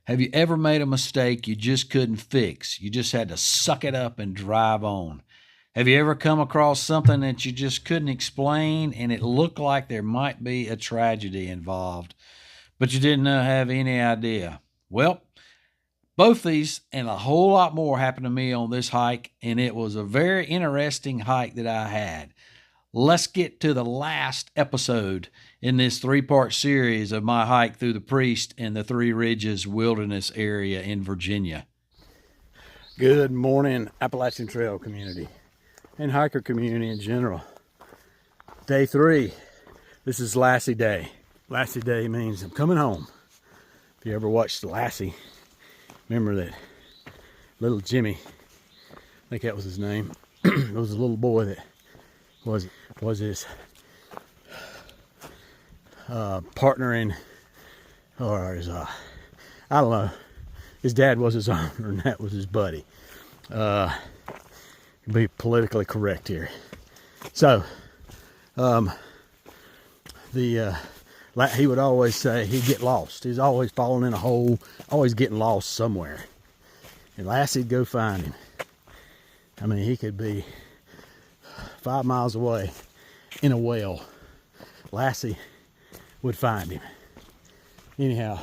Have you ever made a mistake you just couldn't fix? You just had to suck it up and drive on. Have you ever come across something that you just couldn't explain and it looked like there might be a tragedy involved, but you didn't have any idea? Well, both these and a whole lot more happened to me on this hike, and it was a very interesting hike that I had. Let's get to the last episode in this three-part series of my hike through the Priest and the Three Ridges Wilderness area in Virginia. Good morning, Appalachian Trail community and hiker community in general. Day 3. This is Lassie Day. Lassie Day means I'm coming home. If you ever watched Lassie, remember that little Jimmy, I think that was his name. It was a little boy that was his partner in, or his I don't know, his dad was his owner and that was his buddy. Be politically correct here. So he would always say he'd get lost. He's always falling in a hole, always getting lost somewhere, and Lassie'd go find him. I mean, he could be 5 miles away in a well. Lassie would find him. Anyhow,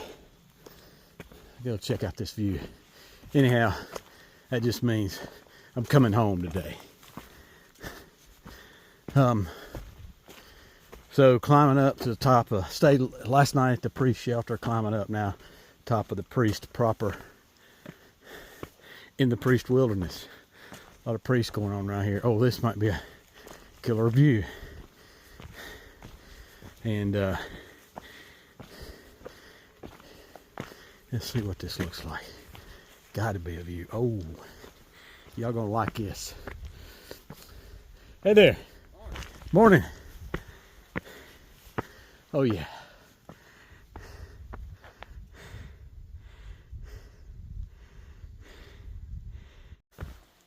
go check out this view. Anyhow, that just means I'm coming home today. So climbing up to the top of, stayed last night at the Priest shelter, climbing up now top of the Priest proper in the Priest wilderness. A lot of priests going on right here. Oh, this might be a killer view. And let's see what this looks like. Gotta be a view. Oh, y'all gonna like this. Hey there. Morning. Oh yeah.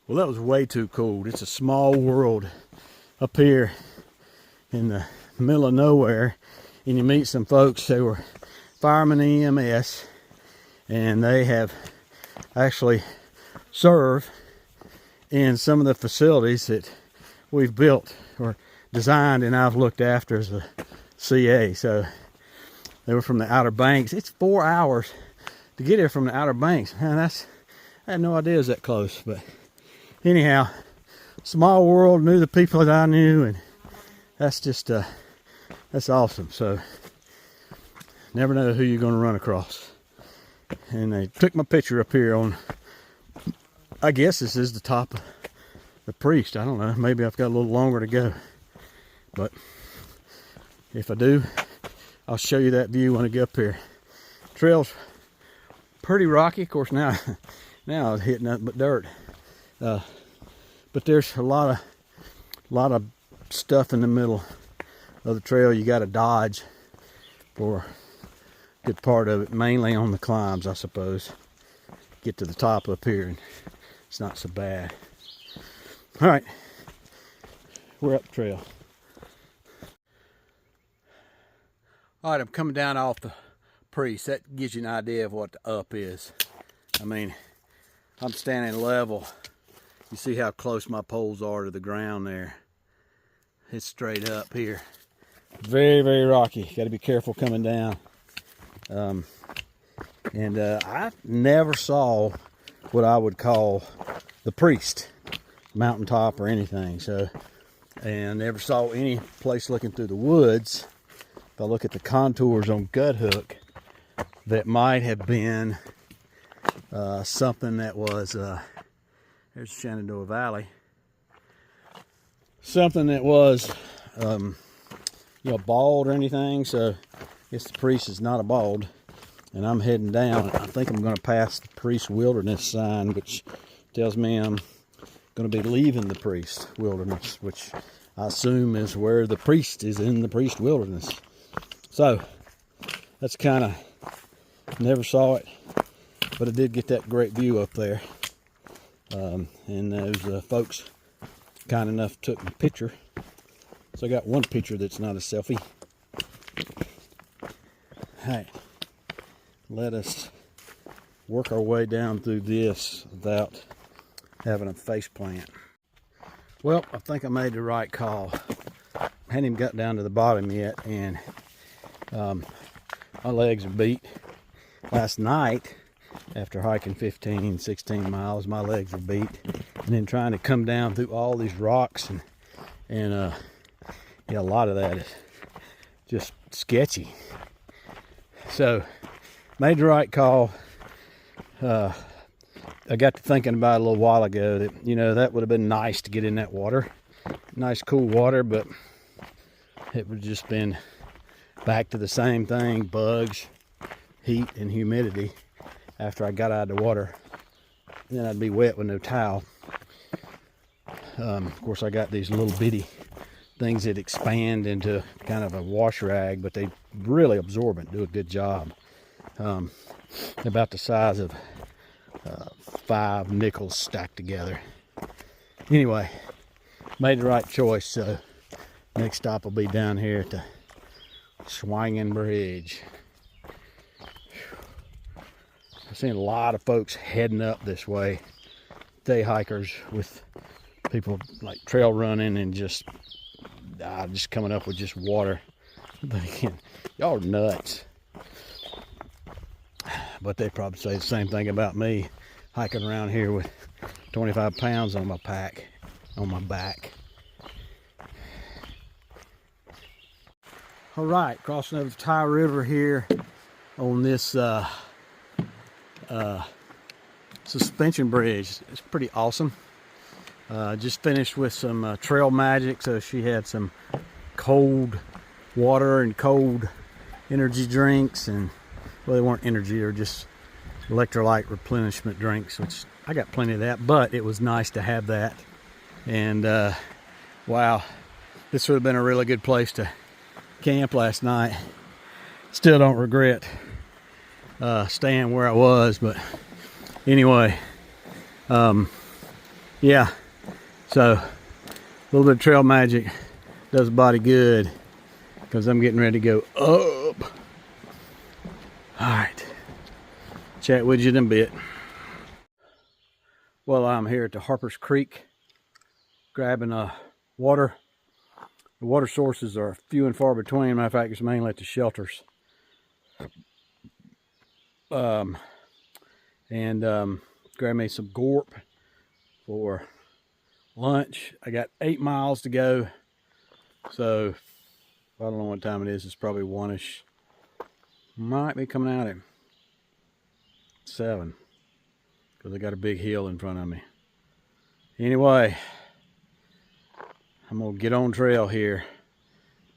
Well, that was way too cold. It's a small world up here in the middle of nowhere, and you meet some folks who were firemen EMS, and they have actually served in some of the facilities that we've built or designed and I've looked after as a CA. So they were from the Outer Banks. It's 4 hours to get here from the Outer Banks. Man, I had no idea it was that close, but anyhow, small world, knew the people that I knew, and that's just that's awesome. So never know who you're going to run across. And they took my picture up here on, I guess this is the top of the Priest. I don't know, maybe I've got a little longer to go, but if I do, I'll show you that view when I get up here. Trail's pretty rocky, of course. Now it's hitting nothing but dirt. But there's a lot of stuff in the middle of the trail you got to dodge for a good part of it, mainly on the climbs, I suppose. Get to the top up here and it's not so bad. All right, we're up the trail. All right, I'm coming down off the Priest. That gives you an idea of what the up is. I mean, I'm standing level. You see how close my poles are to the ground there. It's straight up here. Very, very rocky. Got to be careful coming down. I never saw what I would call the Priest mountaintop or anything. So, and I never saw any place looking through the woods. If I look at the contours on Gut Hook, that might have been something that was there's Shenandoah Valley. Something that was, bald or anything. So I guess the Priest is not a bald. And I'm heading down. I think I'm going to pass the Priest Wilderness sign, which tells me I'm going to be leaving the Priest Wilderness, which I assume is where the Priest is, in the Priest Wilderness. So that's kind of, never saw it, but I did get that great view up there. And those folks kind enough took my picture. So I got one picture that's not a selfie. All right, let us work our way down through this without having a face plant. Well, I think I made the right call. I hadn't even got down to the bottom yet, and my legs are beat. Last night, after hiking 15, 16 miles, my legs were beat. And then trying to come down through all these rocks, and yeah, a lot of that is just sketchy. So, made the right call. I got to thinking about it a little while ago that, you know, that would have been nice to get in that water. Nice cool water, but it would have just been back to the same thing, bugs, heat, and humidity after I got out of the water. Then I'd be wet with no towel. Of course, I got these little bitty things that expand into kind of a wash rag, but they really absorbent, do a good job. About the size of 5 nickels stacked together. Anyway, made the right choice. So next stop will be down here at the Swinging Bridge. I've seen a lot of folks heading up this way, day hikers with people like trail running and just coming up with just water. Y'all are nuts. But they probably say the same thing about me hiking around here with 25 pounds on my back. All right, crossing over the Ty River here on this suspension bridge. It's pretty awesome. Just finished with some Trail Magic, so she had some cold water and cold energy drinks, and well, they weren't energy, they're just electrolyte replenishment drinks, which I got plenty of that, but it was nice to have that. And wow, this would have been a really good place to camp last night. Still don't regret staying where I was, but anyway, yeah, so a little bit of Trail Magic does the body good, because I'm getting ready to go up. All right, chat with you in a bit. Well, I'm here at the Harpers Creek grabbing water. The water sources are few and far between. Matter of fact, it's mainly at the shelters. Grab me some gorp for lunch. I got 8 miles to go, so I don't know what time it is. It's probably 1-ish. Might be coming out at 7, because I got a big hill in front of me. Anyway, I'm gonna get on trail here,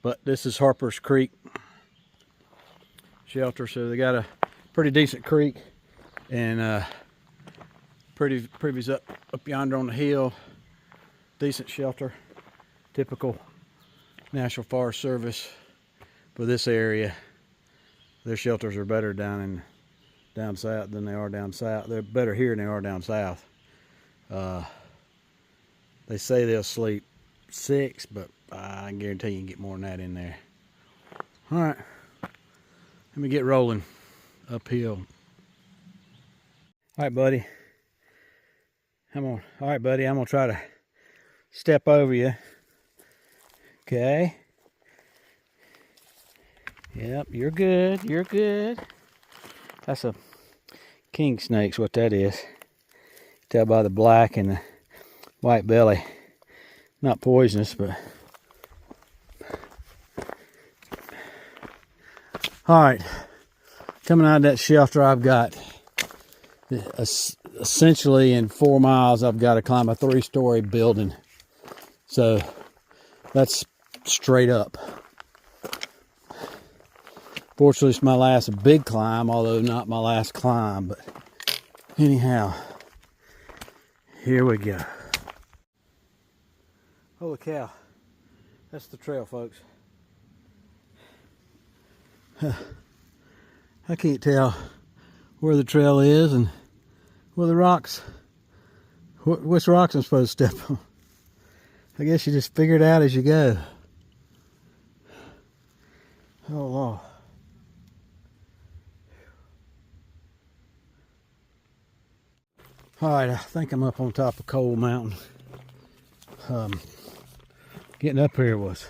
but this is Harpers Creek shelter, so they got a pretty decent creek, and pretty's up yonder on the hill. Decent shelter, typical National Forest Service for this area. Their shelters are better down south than they are down south. They're better here than they are down south. They say they'll sleep 6, but I guarantee you can get more than that in there. All right, let me get rolling uphill. All right, buddy. I'm gonna try to step over you. Okay. Yep, you're good. You're good. That's a king snake's what that is. Tell by the black and the white belly. Not poisonous, but all right. Coming out of that shelter, I've got essentially in 4 miles, I've got to climb a 3-story building. So that's straight up. Fortunately, it's my last big climb, although not my last climb. But anyhow, here we go. Holy cow. That's the trail, folks. I can't tell where the trail is and where the rocks, which rocks I'm supposed to step on. I guess you just figure it out as you go. Oh, Lord. All right, I think I'm up on top of Coal Mountain. Getting up here was,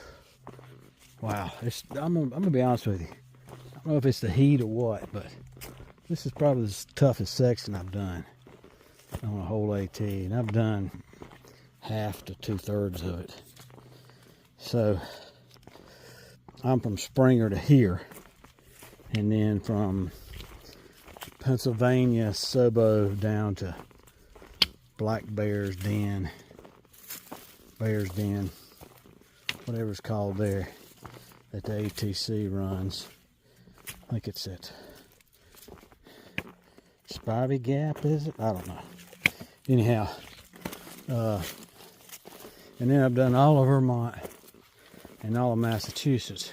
wow. I'm gonna be honest with you. I don't know if it's the heat or what, but this is probably the toughest section I've done on a whole AT, and I've done half to 2/3 of it. So I'm from Springer to here, and then from Pennsylvania Sobo down to Black Bear's Den, whatever it's called there, that the ATC runs. I think it's at Spivey Gap, is it? I don't know. Anyhow, and then I've done all of Vermont and all of Massachusetts.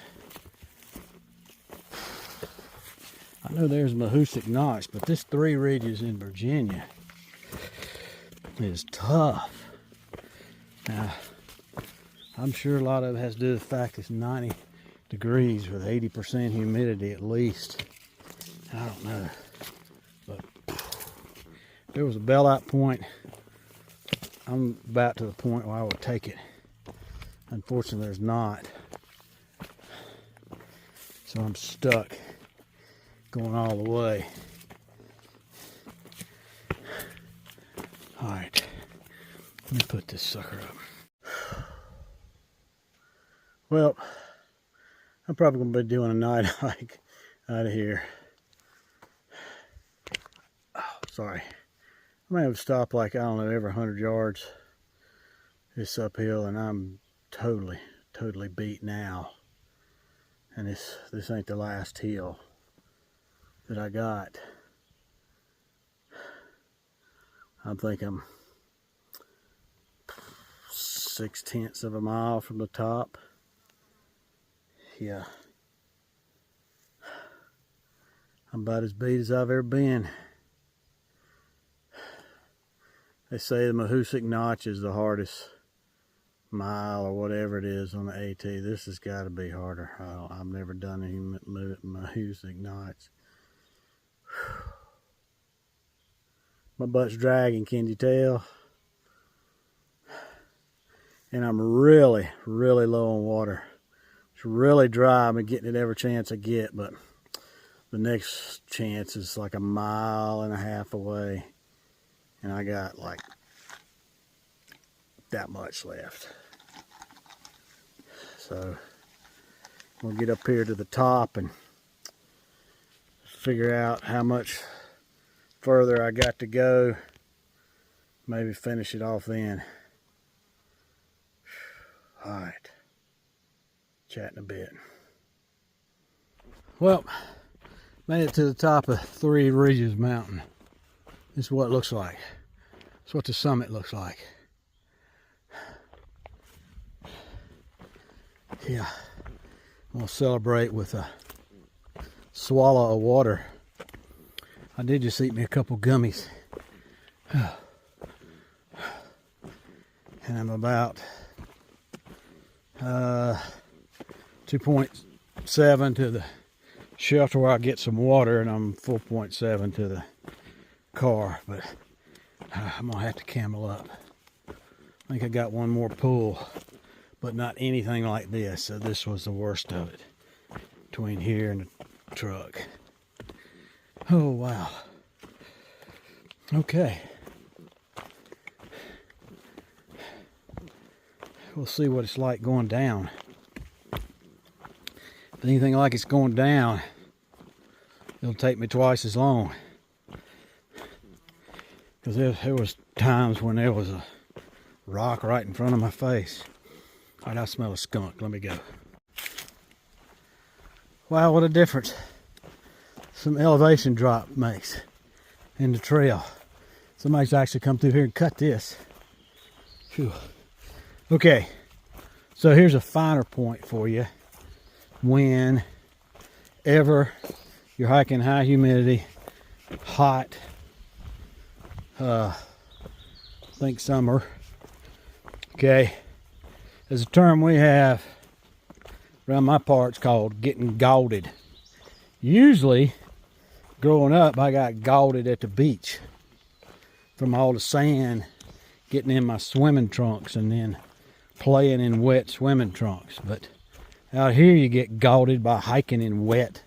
I know there's Mahoosic Notch, but this Three Ridges in Virginia is tough. Now, I'm sure a lot of it has to do with the fact it's 90 degrees with 80% humidity at least. I don't know. But if there was a bailout point, I'm about to the point where I would take it. Unfortunately, there's not. So I'm stuck going all the way. All right, let me put this sucker up. Well, I'm probably going to be doing a night hike out of here. Oh, sorry. I may have stopped like, I don't know, every 100 yards. It's uphill, and I'm totally beat now. And this ain't the last hill that I got. I think I'm 6/10 of a mile from the top. Yeah. I'm about as beat as I've ever been. They say the Mahoosic Notch is the hardest mile or whatever it is on the AT. This has got to be harder. I've never done any Mahoosic Notch. My butt's dragging, can you tell? And I'm really low on water. It's really dry. I'm getting it every chance I get, but the next chance is like 1.5 miles away, and I got like that much left. So we'll get up here to the top and figure out how much further I got to go. Maybe finish it off then. All right. Chatting a bit. Well, made it to the top of Three Ridges Mountain. This is what it looks like. It's what the summit looks like. Yeah, I'm gonna celebrate with a swallow of water. I did just eat me a couple gummies. And I'm about 2.7 to the shelter where I get some water, and I'm 4.7 to the car, but I'm gonna have to camel up. I think I got one more pull, but not anything like this, so this was the worst of it between here and the truck. Oh wow. Okay, we'll see what it's like going down. If anything like it's going down, it'll take me twice as long, because there was times when there was a rock right in front of my face. All right, I smell a skunk. Let me go. Wow, what a difference some elevation drop makes in the trail. Somebody's actually come through here and cut this. Whew. Okay, so here's a finer point for you. Whenever you're hiking high humidity, hot, think summer, okay, there's a term we have around my parts called getting galded. Usually, growing up, I got galded at the beach. from all the sand getting in my swimming trunks and then playing in wet swimming trunks. But out here you get gauded by hiking in wet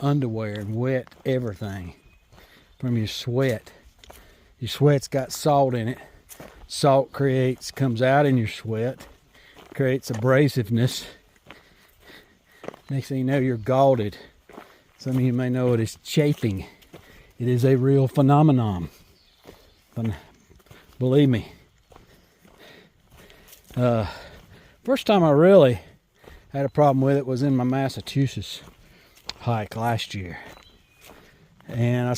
underwear and wet everything from your sweat. Your sweat's got salt in it. Salt comes out in your sweat, creates abrasiveness. Next thing you know, you're gauded. Some of you may know it as chafing. It is a real phenomenon. Believe me. First time I really had a problem with it was in my Massachusetts hike last year. And I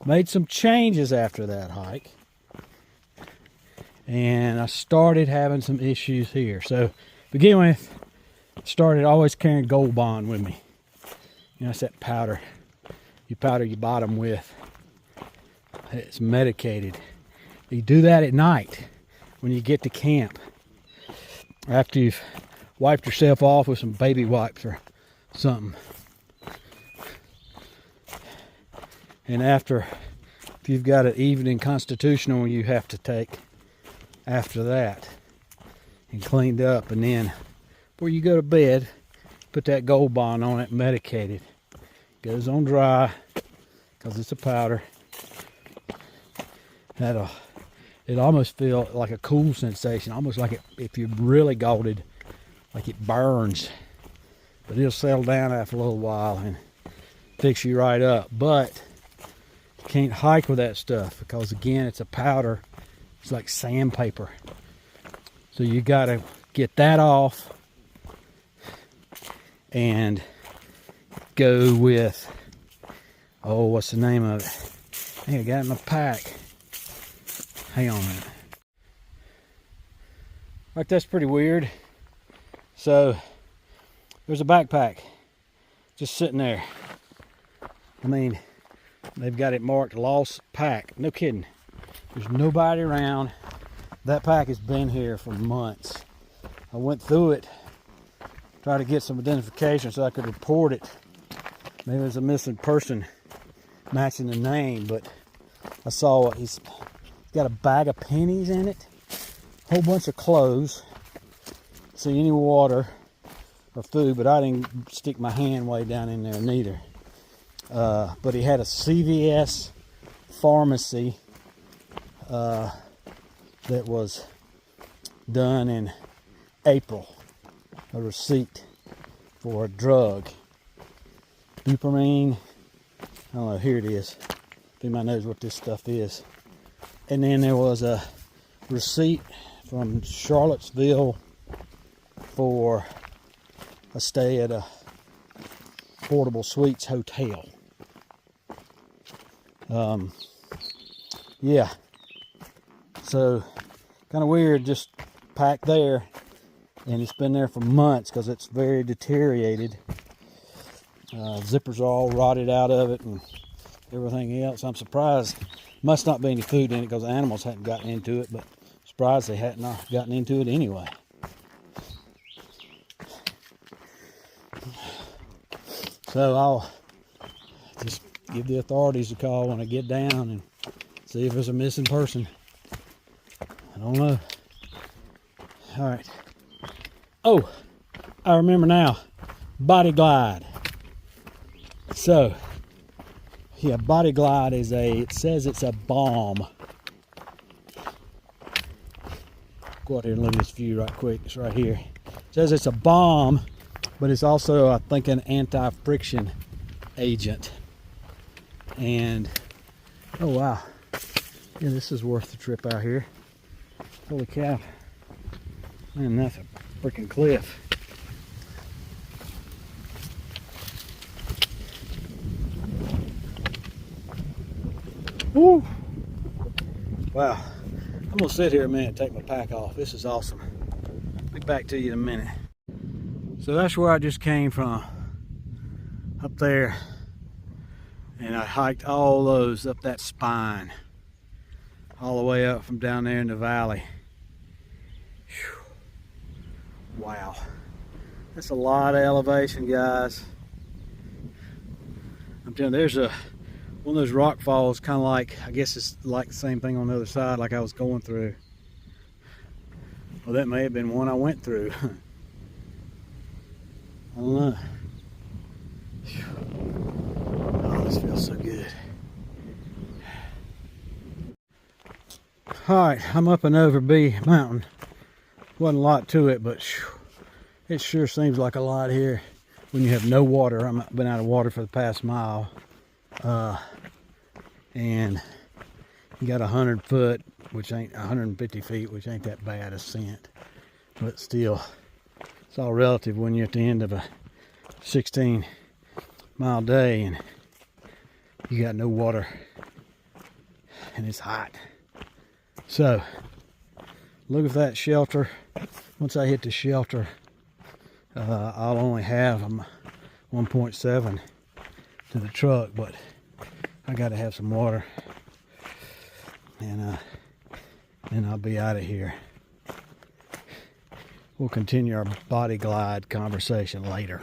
made some changes after that hike. And I started having some issues here. So, begin with, started always carrying Gold Bond with me. You know, it's that powder. You powder your bottom with. It's medicated. You do that at night when you get to camp. After you've wiped yourself off with some baby wipes or something. And after, if you've got an evening constitutional you have to take after that and cleaned up, and then before you go to bed, put that Gold Bond on it, medicated. Goes on dry because it's a powder. It almost feels like a cool sensation, almost like if you're really gauded, like it burns. But it'll settle down after a little while and fix you right up. But you can't hike with that stuff because, again, it's a powder. It's like sandpaper. So you gotta get that off and go with, what's the name of it? Hey, I got it in my pack. Hang on a minute. Right, that's pretty weird. So there's a backpack just sitting there. I mean, they've got it marked lost pack. No kidding. There's nobody around. That pack has been here for months. I went through it, tried to get some identification so I could report it. Maybe there's a missing person matching the name, but I saw he's got a bag of pennies in it, a whole bunch of clothes, see any water or food, but I didn't stick my hand way down in there neither. But he had a CVS pharmacy that was done in April, a receipt for a drug, buprenorphine. I don't know, here it is. If anybody knows what this stuff is. And then there was a receipt from Charlottesville for a stay at a Portable Suites hotel. Yeah. So, kind of weird, just packed there. And it's been there for months because it's very deteriorated. Zippers are all rotted out of it and everything else. I'm surprised. Must not be any food in it because animals hadn't gotten into it, but surprised they hadn't gotten into it anyway. So I'll just give the authorities a call when I get down and see if there's a missing person. I don't know. All right. Oh, I remember now. Body Glide. So, yeah, Body Glide is it says it's a balm. Go out here and look at this view right quick. It's right here. It says it's a balm, but it's also, I think, an anti-friction agent. And, oh wow. Yeah, this is worth the trip out here. Holy cow. Man, that's a freaking cliff. Woo! Wow. I'm gonna sit here a minute and take my pack off. This is awesome. I'll be back to you in a minute. So that's where I just came from. Up there. And I hiked all those up that spine. All the way up from down there in the valley. Whew. Wow. That's a lot of elevation, guys. I'm telling you, there's a one of those rock falls, kind of like, I guess it's like the same thing on the other side, like I was going through. Well, that may have been one I went through. I don't know. Oh, this feels so good. Alright, I'm up and over B Mountain. Wasn't a lot to it, but it sure seems like a lot here when you have no water. I've been out of water for the past mile. And you got 100 foot, which ain't 150 feet, which ain't that bad ascent. But still, it's all relative when you're at the end of a 16-mile day and you got no water and it's hot. So, look at that shelter. Once I hit the shelter, I'll only have 1.7 to the truck, but I got to have some water, and then I'll be out of here. We'll continue our body glide conversation later.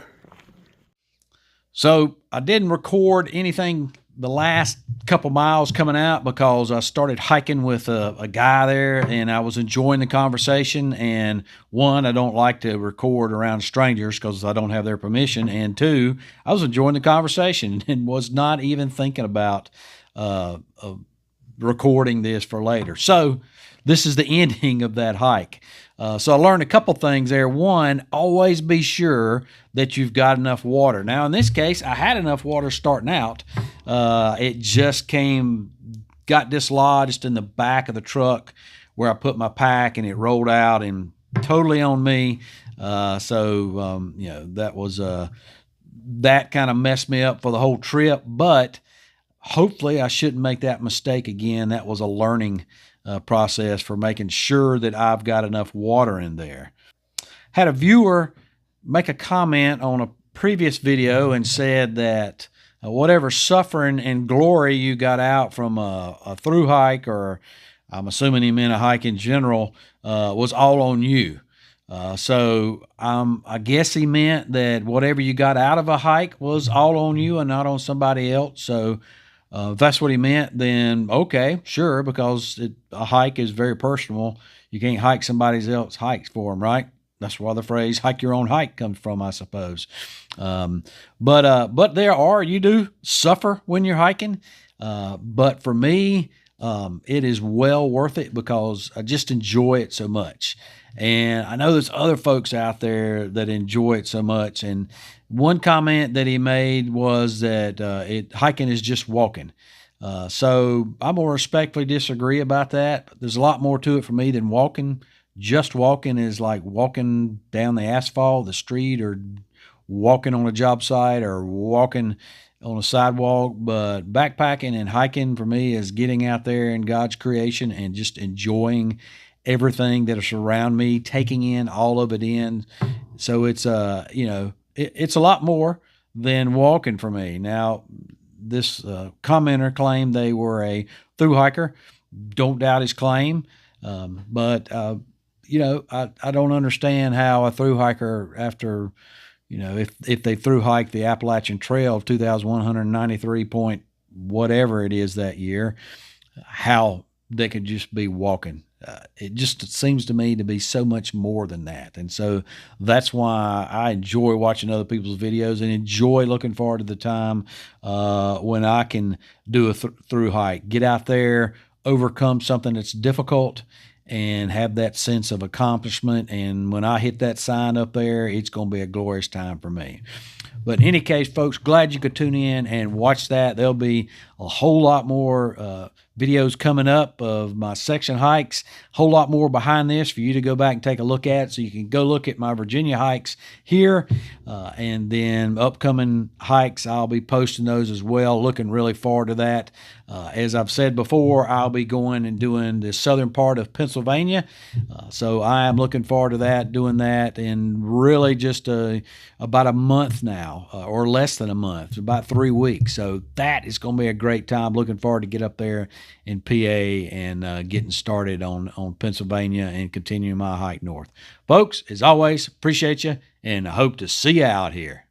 So I didn't record anything the last couple miles coming out because I started hiking with a guy there, and I was enjoying the conversation. And one, I don't like to record around strangers because I don't have their permission. And two, I was enjoying the conversation and was not even thinking about recording this for later. So this is the ending of that hike. So I learned a couple things there. One, always be sure that you've got enough water. Now, in this case, I had enough water starting out. It just got dislodged in the back of the truck where I put my pack, and it rolled out and totally on me. That was that kind of messed me up for the whole trip. But hopefully, I shouldn't make that mistake again. That was a learning process for making sure that I've got enough water in there. Had a viewer make a comment on a previous video and said that whatever suffering and glory you got out from a through hike, or I'm assuming he meant a hike in general, was all on you. I guess he meant that whatever you got out of a hike was all on you and not on somebody else. So if that's what he meant, then okay, sure, because a hike is very personal. You can't hike somebody else's hikes for them, right? That's where the phrase "hike your own hike" comes from, I suppose. But you do suffer when you're hiking. But for me, it is well worth it because I just enjoy it so much. And I know there's other folks out there that enjoy it so much. And one comment that he made was that hiking is just walking. So I'm going to respectfully disagree about that. There's a lot more to it for me than walking. Just walking is like walking down the asphalt, the street, or walking on a job site, or walking on a sidewalk. But backpacking and hiking for me is getting out there in God's creation and just enjoying everything that is around me, taking in all of it in. So it's it's a lot more than walking for me. Now, this commenter claimed they were a thru hiker. Don't doubt his claim, but I don't understand how a thru hiker, after if they thru hiked the Appalachian Trail 2,193 point whatever it is that year, how they could just be walking. It just seems to me to be so much more than that. And so that's why I enjoy watching other people's videos and enjoy looking forward to the time when I can do a through hike, get out there, overcome something that's difficult, and have that sense of accomplishment. And when I hit that sign up there, it's going to be a glorious time for me. But in any case, folks, glad you could tune in and watch that. There'll be a whole lot more videos coming up of my section hikes, a whole lot more behind this for you to go back and take a look at. So you can go look at my Virginia hikes here, and then upcoming hikes, I'll be posting those as well. Looking really forward to that. As I've said before, I'll be going and doing the southern part of Pennsylvania. So I am looking forward to that, doing that in really just about a month now, or less than a month, about 3 weeks. So that is going to be a great time. Looking forward to get up there in PA and getting started on Pennsylvania and continuing my hike north. Folks, as always, appreciate you, and I hope to see you out here.